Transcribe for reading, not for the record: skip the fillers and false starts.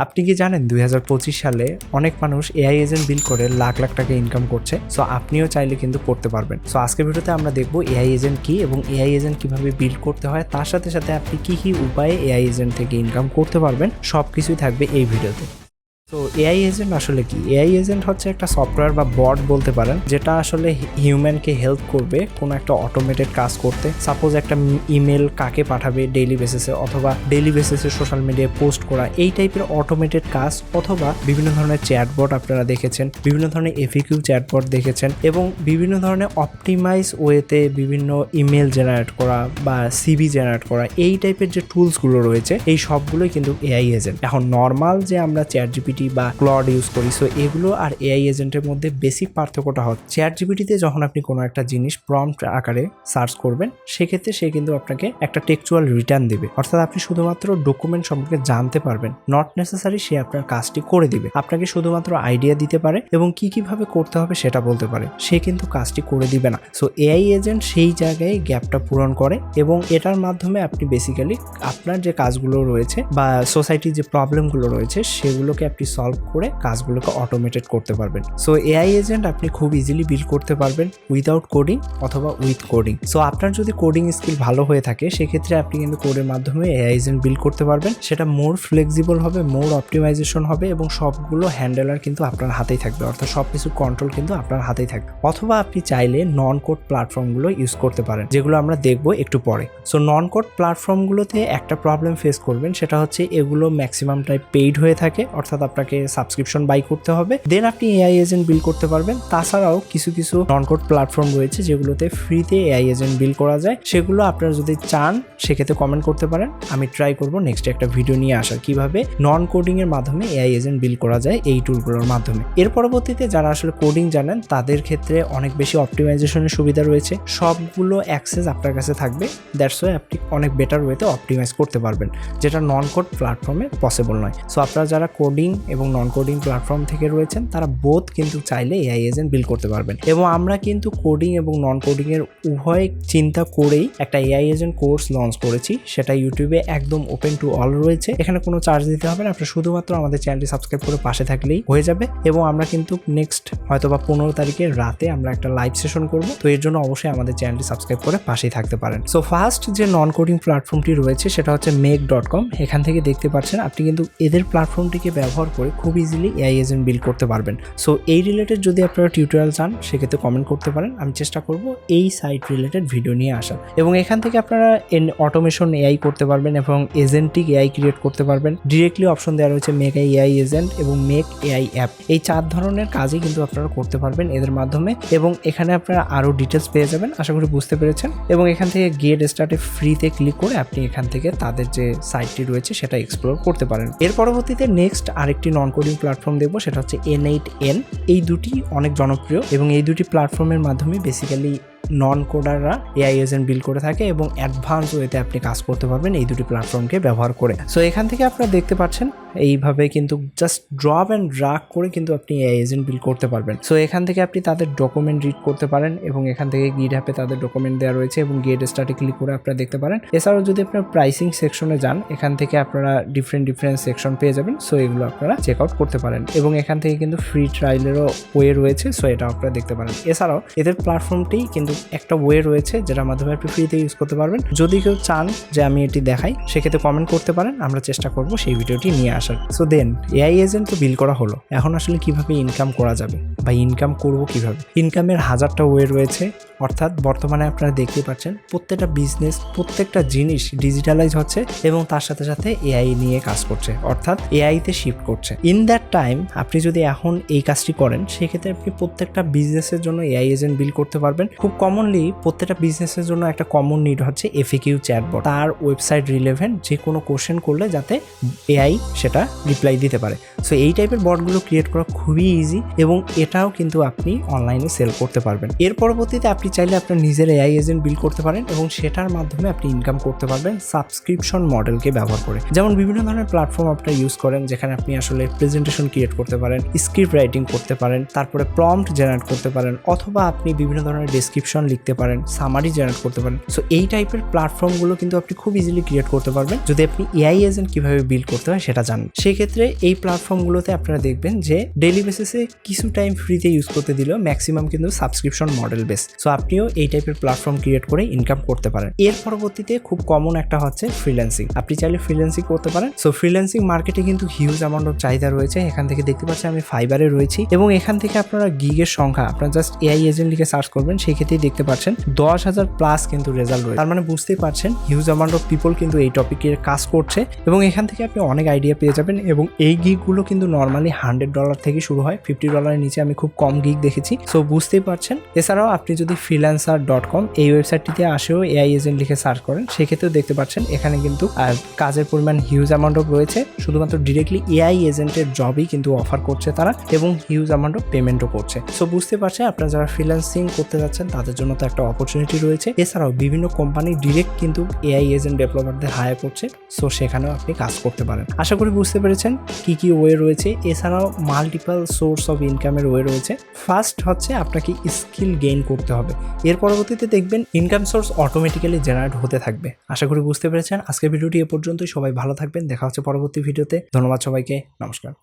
আপনি কি জানেন 2025 সালে অনেক মানুষ এআই এজেন্ট বিল করে লাখ লাখ টাকা ইনকাম করছে। সো আপনিও চাইলে কিন্তু করতে পারবেন। সো আজকের ভিডিওতে আমরা দেখবো এআই এজেন্ট কি এবং এআই এজেন্ট কিভাবে বিল্ড করতে হয়, তার সাথে সাথে আপনি কি কি উপায়ে এআই এজেন্ট থেকে ইনকাম করতে পারবেন, সবকিছুই থাকবে এই ভিডিওতে। তো এআই এজেন্ট আসলে কি? এআই এজেন্ট হচ্ছে একটা সফটওয়্যার বা বট বলতে পারেন, যেটা আসলে হিউম্যানকে হেল্প করবে কোনো একটা অটোমেটেড কাজ করতে। সাপোজ একটা ইমেল কাকে পাঠাবে ডেইলি বেসিসে, অথবা ডেইলি বেসিসে সোশ্যাল মিডিয়ায় পোস্ট করা, এই টাইপের অটোমেটেড কাজ। অথবা বিভিন্ন ধরনের চ্যাটবট আপনারা দেখেছেন, বিভিন্ন ধরনের এফিকিউ চ্যাটবট দেখেছেন, এবং বিভিন্ন ধরনের অপটিমাইজ ওয়েতে বিভিন্ন ইমেল জেনারেট করা বা সিভি জেনারেট করা, এই টাইপের যে টুলসগুলো রয়েছে এই সবগুলোই কিন্তু এআই এজেন্ট। এখন নর্মাল যে আমরা চ্যাটজিপিটি বা ক্লড ইউজ করি, সো এগুলো আর এআই এজেন্টের মধ্যে বেসিক পার্থক্যটা হচ্ছে চ্যাটজিপিটিতে যখন আপনি কোনো একটা জিনিস প্রম্পট আকারে সার্চ করবেন, সেক্ষেত্রে সে কিন্তু আপনাকে একটা টেক্সচুয়াল রিটার্ন দিবে, অর্থাৎ আপনি শুধুমাত্র ডকুমেন্ট সম্পর্কে জানতে পারবেন, নট নেসেসারি সে আপনার কাজটি করে দিবে। আপনাকে শুধুমাত্র আইডিয়া দিতে পারে এবং কিভাবে করতে হবে সেটা বলতে পারে, সে কিন্তু কাজটি করে দিবে না। সো এআই এজেন্ট সেই জায়গায় গ্যাপটা পূরণ করে এবং এটার মাধ্যমে আপনি বেসিক্যালি আপনার যে কাজগুলো রয়েছে বা সোসাইটির যে প্রবলেমগুলো রয়েছে সেগুলোকে আপনি সলভ করে কাজগুলোকে অটোমেটেড করতে পারবেন। সো এআই এজেন্ট আপনি খুব ইজিলি বিল্ড করতে পারবেন উইদাউট কোডিং অথবা উইথ কোডিং। সো আপনার যদি কোডিং স্কিল ভালো হয়ে থাকে, সেক্ষেত্রে আপনি কিন্তু কোডের মাধ্যমে এআই এজেন্ট বিল্ড করতে পারবেন। সেটা মোর ফ্লেক্সিবল হবে, মোর অপটিমাইজেশন হবে এবং সবগুলো হ্যান্ডেলার কিন্তু আপনার হাতেই থাকবে, অর্থাৎ সবকিছু কন্ট্রোল কিন্তু আপনার হাতেই থাকবে। অথবা আপনি চাইলে নন কোড প্ল্যাটফর্মগুলো ইউজ করতে পারেন, যেগুলো আমরা দেখবো একটু পরে। সো নন কোড প্ল্যাটফর্মগুলোতে একটা প্রবলেম ফেস করবেন, সেটা হচ্ছে এগুলো ম্যাক্সিমাম টাইম পেইড হয়ে থাকে, অর্থাৎ আপনাকে সাবস্ক্রিপশন বাই করতে হবে, দেন আপনি এআই এজেন্ট বিল্ড করতে পারবেন। তাছাড়াও কিছু নন কোড প্ল্যাটফর্ম রয়েছে যেগুলোতে ফ্রিতে এআই এজেন্ট বিল্ড করা যায়, সেগুলো আপনারা যদি চান সেক্ষেত্রে কমেন্ট করতে পারেন। আমি ট্রাই করব নেক্সট একটা ভিডিও নিয়ে আসার, কিভাবে নন কোডিং এর মাধ্যমে এআই এজেন্ট বিল্ড করা যায় এই টুলগুলোর মাধ্যমে। এর পরবর্তীতে যারা আসলে কোডিং জানেন তাদের ক্ষেত্রে অনেক বেশি অপটিমাইজেশনের সুবিধা রয়েছে, সবগুলো অ্যাক্সেস আপনার কাছে থাকবে। দ্যাটস ওয়াই আপনি অনেক বেটার ওয়েতে অপটিমাইজ করতে পারবেন, যেটা নন কোড প্ল্যাটফর্মে পসিবল নয়। সো আপনারা যারা কোডিং এবং নন কোডিং প্ল্যাটফর্ম থেকে রয়েছেন, তারা বোথ কিন্তু চাইলে এআই এজেন্ট বিল্ড করতে পারবেন। এবং আমরা কিন্তু কোডিং এবং নন কোডিং এর উভয় চিন্তা করেই একটা এআই এজেন্ট কোর্স লঞ্চ করেছি, সেটা ইউটিউবে একদম ওপেন টু অল রয়েছে। এখানে কোনো চার্জ দিতে হবে না, আপনার শুধুমাত্র আমাদের চ্যানেলটি সাবস্ক্রাইব করে পাশে থাকলেই হয়ে যাবে। এবং আমরা কিন্তু নেক্সট হয়তোবা 15 তারিখের রাতে আমরা একটা লাইভ সেশন করব, তো এর জন্য অবশ্যই আমাদের চ্যানেলটি সাবস্ক্রাইব করে পাশেই থাকতে পারেন। সো ফার্স্ট যে নন কোডিং প্ল্যাটফর্মটি রয়েছে সেটা হচ্ছে make.com। এখান থেকে দেখতে পাচ্ছেন আপনি কিন্তু এদের প্ল্যাটফর্মটিকে ব্যবহার করে খুব ইজিলি এআই এজেন্ট বিল্ড করতে পারবেন। সো এই রিলেটেড যদি আপনারা টিউটোরিয়াল চান, সেক্ষেত্রে কমেন্ট করতে পারেন, আমি চেষ্টা করব এই সাইট রিলেটেড ভিডিও নিয়ে আসার। এবং এখান থেকে আপনারা অটোমেশন এআই করতে পারবেন এবং এজেন্টিক এআই ক্রিয়েট করতে পারবেন। ডিরেক্টলি অপশন দেওয়া রয়েছে মেক এআই এজেন্ট এবং মেক এআই অ্যাপ, এই 4 ধরনের কাজই কিন্তু আপনারা করতে পারবেন এদের মাধ্যমে। এবং এখানে আপনারা আরও ডিটেলস পেয়ে যাবেন, আশা করি বুঝতে পেরেছেন। এবং এখান থেকে গেট স্টার্টে ফ্রিতে ক্লিক করে আপনি এখান থেকে তাদের যে সাইটটি রয়েছে সেটা এক্সপ্লোর করতে পারেন। এর পরবর্তীতে নেক্সট আরেকটি নন কোডিং প্ল্যাটফর্ম দেখবো, সেটা হচ্ছে N8N। এই দুটি অনেক জনপ্রিয় এবং এই দুটি প্ল্যাটফর্মের মাধ্যমে বেসিক্যালি নন কোডাররা এআই এজেন্ট বিল্ড করে থাকে এবং অ্যাডভান্স ওয়েতে আপনি কাজ করতে পারবেন এই দুটি প্ল্যাটফর্মকে ব্যবহার করে। সো এখান থেকে আপনারা দেখতে পাচ্ছেন এইভাবে কিন্তু জাস্ট ড্রপ অ্যান্ড ড্রাগ করে কিন্তু আপনি এআই এজেন্ট বিল্ড করতে পারবেন। সো এখান থেকে আপনি তাদের ডকুমেন্ট রিড করতে পারেন এবং এখান থেকে গিটহাবে তাদের ডকুমেন্ট দেওয়া রয়েছে এবং গেট স্টার্টে ক্লিক করে আপনারা দেখতে পারেন। এছাড়াও যদি আপনারা প্রাইসিং সেকশনে যান, এখান থেকে আপনারা ডিফারেন্ট সেকশন পেয়ে যাবেন। সো এগুলো আপনারা চেক আউট করতে পারেন এবং এখান থেকে কিন্তু ফ্রি ট্রায়ালেরও ওয়ে রয়েছে, সো এটা আপনারা দেখতে পারেন। এছাড়াও এদের প্ল্যাটফর্মটি কিন্তু একটা ওয়ে রয়েছে যেটার মাধ্যমে আপনি ফ্রিতে ইউজ করতে পারবেন। যদি কেউ চান যে আমি এটি দেখাই, সেক্ষেত্রে কমেন্ট করতে পারেন, আমরা চেষ্টা করব সেই ভিডিওটি নিয়ে আসার। সো দেন এআই এজেন্ট তো বিল্ড করা হলো, এখন আসলে কিভাবে ইনকাম করা যাবে বা ইনকাম করব কিভাবে? ইনকামের হাজারটা ওয়ে রয়েছে, অর্থাৎ বর্তমানে আপনারা দেখতে পাচ্ছেন প্রত্যেকটা বিজনেস, প্রত্যেকটা জিনিস ডিজিটালাইজ হচ্ছে এবং তার সাথে সাথে এআই নিয়ে কাজ করছে, অর্থাৎ এআইতে শিফট করছে। ইন দ্যাট টাইম আপনি যদি এখন এই কাজটি করেন, সেক্ষেত্রে আপনি প্রত্যেকটা বিজনেসের জন্য এআই এজেন্ট বিল্ড করতে পারবেন। খুব কমনলি প্রত্যেকটা বিজনেসের জন্য একটা কমন নিড হচ্ছে এফিকিউ চ্যাটবট, তার ওয়েবসাইট রিলেভেন্ট যে কোনো কোশ্চেন করলে যাতে এআই সেটা রিপ্লাই দিতে পারে। সো এই টাইপের বটগুলো ক্রিয়েট করা খুবই ইজি এবং এটাও কিন্তু আপনি অনলাইনে সেল করতে পারবেন। এর পরবর্তীতে আপনি আপনি চাইলে আপনার নিজের এআই এজেন্ট বিল্ড করতে পারেন এবং সেটার মাধ্যমে আপনি ইনকাম করতে পারবেন সাবস্ক্রিপশন মডেলকে ব্যবহার করে। যেমন বিভিন্ন ধরনের প্ল্যাটফর্ম আপনারা ইউজ করেন যেখানে আপনি আসলে প্রেজেন্টেশন ক্রিয়েট করতে পারেন, স্ক্রিপ্ট রাইটিং করতে পারেন, তারপরে প্রম্পট জেনারেট করতে পারেন, অথবা আপনি বিভিন্ন ধরনের ডেসক্রিপশন লিখতে পারেন, সামারি জেনারেট করতে পারেন। সো এই টাইপের প্ল্যাটফর্মগুলো কিন্তু আপনি খুব ইজিলি ক্রিয়েট করতে পারবেন যদি আপনি এআই এজেন্ট কিভাবে বিল্ড করতে হয় সেটা জানেন। সেক্ষেত্রে এই প্ল্যাটফর্মগুলোতে আপনারা দেখবেন যে ডেইলি বেসিসে কিছু টাইম ফ্রিতে ইউজ করতে দিলেও ম্যাক্সিমাম কিন্তু সাবস্ক্রিপশন মডেল বেস। সো আপনিও এই টাইপের প্ল্যাটফর্ম ক্রিয়েট করে ইনকাম করতে পারেন। এর পরবর্তীতে খুব কমন একটা হচ্ছে ফ্রিল্যান্সিং। আপনি চাইলে ফ্রিল্যান্সিং করতে পারেন। সো ফ্রিল্যান্সিং মার্কেটে কিন্তু হিউজ অ্যামাউন্ট অফ চাহিদা রয়েছে। এখান থেকে দেখতে পাচ্ছি আমি ফাইবারে রয়েছি এবং এখান থেকে আপনারা গিগের সংখ্যা আপনারা জাস্ট এআই এজেন্ট লিখে সার্চ করবেন, সেই ক্ষেত্রেই দেখতে পাচ্ছেন 10,000 প্লাস কিন্তু রেজাল্ট রয়েছে। তার মানে বুঝতেই পারছেন হিউজ অ্যামাউন্ট অফ পিপল কিন্তু এই টপিকের কাজ করছে এবং এখান থেকে আপনি অনেক আইডিয়া পেয়ে যাবেন। এবং এই গিগগুলো কিন্তু নর্মালি $100 থেকে শুরু হয়, $50 নিচে আমি খুব কম গিগ দেখেছি। সো বুঝতেই পারছেন। এছাড়াও আপনি যদি freelancer.com এই ওয়েবসাইটটিতে আসেও এআই এজেন্ট লিখে সার্চ করেন, সেক্ষেত্রেও দেখতে পাচ্ছেন এখানে কিন্তু কাজের পরিমাণ হিউজ অ্যামাউন্ট অফ রয়েছে। শুধুমাত্র ডিরেক্টলি এআই এজেন্টের জবই কিন্তু অফার করছে তারা এবং হিউজ অ্যামাউন্ট অফ পেমেন্টও করছে। সো বুঝতে পারছেন আপনারা যারা ফ্রিল্যান্সিং করতে যাচ্ছেন তাদের জন্য তো একটা অপরচুনিটি রয়েছে। এছাড়াও বিভিন্ন কোম্পানি ডিরেক্ট কিন্তু এআই এজেন্ট ডেভেলপারদের হায়ার করছে। সো সেখানেও আপনি কাজ করতে পারেন। আশা করি বুঝতে পেরেছেন কি কি ওয়ে রয়েছে। এছাড়াও মাল্টিপল সোর্স অফ ইনকামের ওয়ে রয়েছে। ফার্স্ট হচ্ছে আপনাকে স্কিল গেইন করতে হবে, এর পরবর্তীতে দেখবেন ইনকাম সোর্স অটোমেটিক্যালি জেনারেট হতে থাকবে। আশা করি বুঝতে পেরেছেন। আজকের ভিডিওটি এ পর্যন্তই। সবাই ভালো থাকবেন, দেখা হচ্ছে পরবর্তী ভিডিওতে। ধন্যবাদ সবাইকে, নমস্কার।